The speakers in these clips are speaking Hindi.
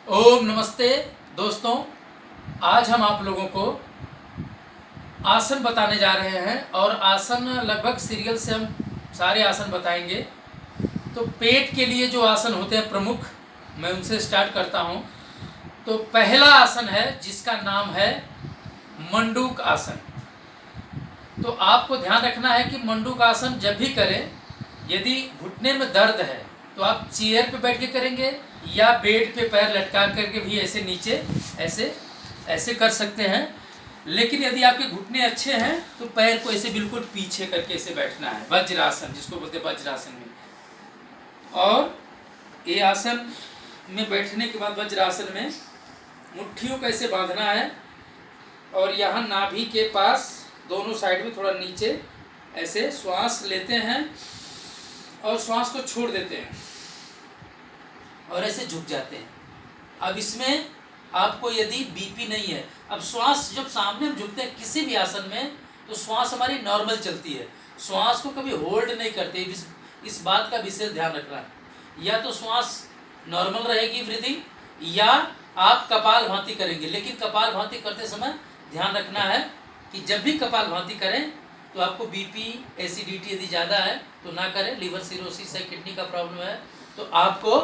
ओम नमस्ते दोस्तों। आज हम आप लोगों को आसन बताने जा रहे हैं और आसन लगभग सीरियल से हम सारे आसन बताएंगे। तो पेट के लिए जो आसन होते हैं प्रमुख, मैं उनसे स्टार्ट करता हूं। तो पहला आसन है जिसका नाम है मंडूक आसन। तो आपको ध्यान रखना है कि मंडूक आसन जब भी करें, यदि घुटने में दर्द है तो आप चेयर पे बैठ के करेंगे या बेड पे पैर लटका करके भी ऐसे नीचे ऐसे ऐसे कर सकते हैं। लेकिन यदि आपके घुटने अच्छे हैं तो पैर को ऐसे बिल्कुल पीछे करके ऐसे बैठना है, वज्रासन जिसको बोलते हैं वज्रासन में। और ये आसन में बैठने के बाद वज्रासन में मुट्ठियों को ऐसे बांधना है और यहाँ नाभि के पास दोनों साइड में थोड़ा नीचे ऐसे श्वास लेते हैं और श्वास को छोड़ देते हैं और ऐसे झुक जाते हैं। अब इसमें आपको यदि बीपी नहीं है, अब श्वास जब सामने हम झुकते हैं किसी भी आसन में तो श्वास हमारी नॉर्मल चलती है, श्वास को कभी होल्ड नहीं करते। इस बात का विशेष ध्यान रखना है। या तो श्वास नॉर्मल रहेगी ब्रीदिंग या आप कपालभाति करेंगे। लेकिन कपालभाति करते समय ध्यान रखना है कि जब भी कपालभाति करें तो आपको बीपी एसिडिटी यदि ज़्यादा है तो ना करें। लीवर सिरोसिस है, किडनी का प्रॉब्लम है तो आपको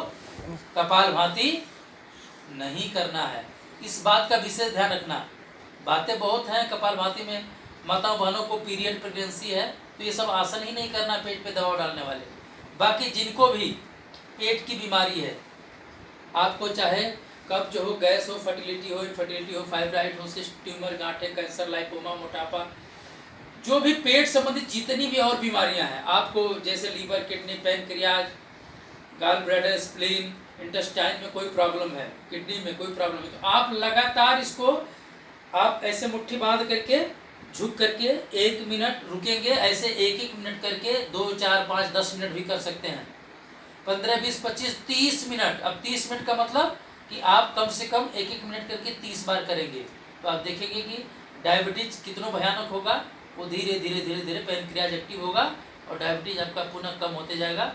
कपालभाति नहीं करना है। इस बात का विशेष ध्यान रखना। बातें बहुत हैं कपालभाति में, माताओं बहनों को पीरियड प्रेगनेंसी है तो ये सब आसन ही नहीं करना पेट पे दबाव डालने वाले। बाकी जिनको भी पेट की बीमारी है, आपको चाहे कब्ज हो, गैस हो, फर्टिलिटी हो, इनफर्टिलिटी हो, फाइब्राइड हो, सिस्ट, ट्यूमर, गांठे, कैंसर, लाइपोमा, मोटापा, जो भी पेट संबंधित जितनी भी और बीमारियां हैं आपको, जैसे liver, kidney, pancreas, gall bladder, spleen, intestine में कोई प्रॉब्लम है, किडनी में कोई प्रॉब्लम है, तो आप लगातार इसको आप ऐसे मुट्ठी बांध करके झुक करके 1 मिनट रुकेंगे। ऐसे 1-1 मिनट करके 2, 4, 5, 10 मिनट भी कर सकते हैं। 15, 20, 25, 30 मिनट। अब 30 मिनट का मतलब कि आप कम से कम 1-1 मिनट करके 30 बार करेंगे तो आप देखेंगे कि डायबिटीज कितना भयानक होगा। वो धीरे धीरे धीरे धीरे पैनक्रियाज एक्टिव होगा और डायबिटीज आपका पुनः कम होते जाएगा,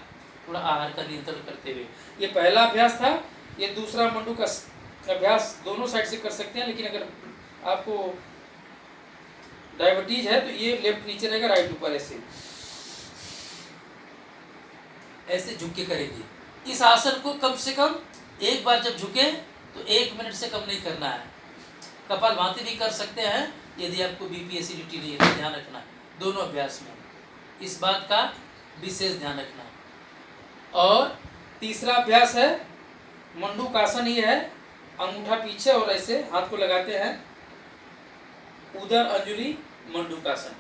थोड़ा आहार का नियंत्रण करते हुए। ये पहला अभ्यास था। ये दूसरा मंडूक का अभ्यास दोनों साइड से कर सकते हैं, लेकिन अगर आपको डायबिटीज है तो ये लेफ्ट नीचे रहेगा, राइट ऊपर। ऐसे ऐसे झुक के करेंगे। इस आसन को कम से कम एक बार जब झुके तो 1 मिनट से कम नहीं करना है। कपालभाति भी कर सकते हैं यदि आपको बीपी एसिडिटी नहीं है तो ध्यान रखना दोनों अभ्यास में, इस बात का विशेष ध्यान रखना। और तीसरा अभ्यास है मंडूक आसन। ही है अंगूठा पीछे और ऐसे हाथ को लगाते हैं, उदर अंजुलि मंडूक आसन।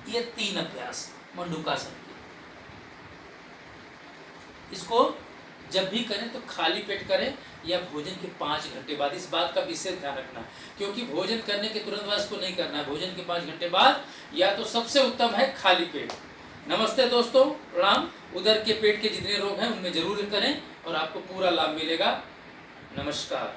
ये 3 अभ्यास मंडूक आसन के। इसको जब भी करें तो खाली पेट करें या भोजन के 5 घंटे बाद। इस बात का विशेष ध्यान रखना क्योंकि भोजन करने के तुरंत बाद इसको नहीं करना है, भोजन के 5 घंटे बाद, या तो सबसे उत्तम है खाली पेट। नमस्ते दोस्तों, प्रणाम। उदर के पेट के जितने रोग हैं उनमें जरूर करें और आपको पूरा लाभ मिलेगा। नमस्कार।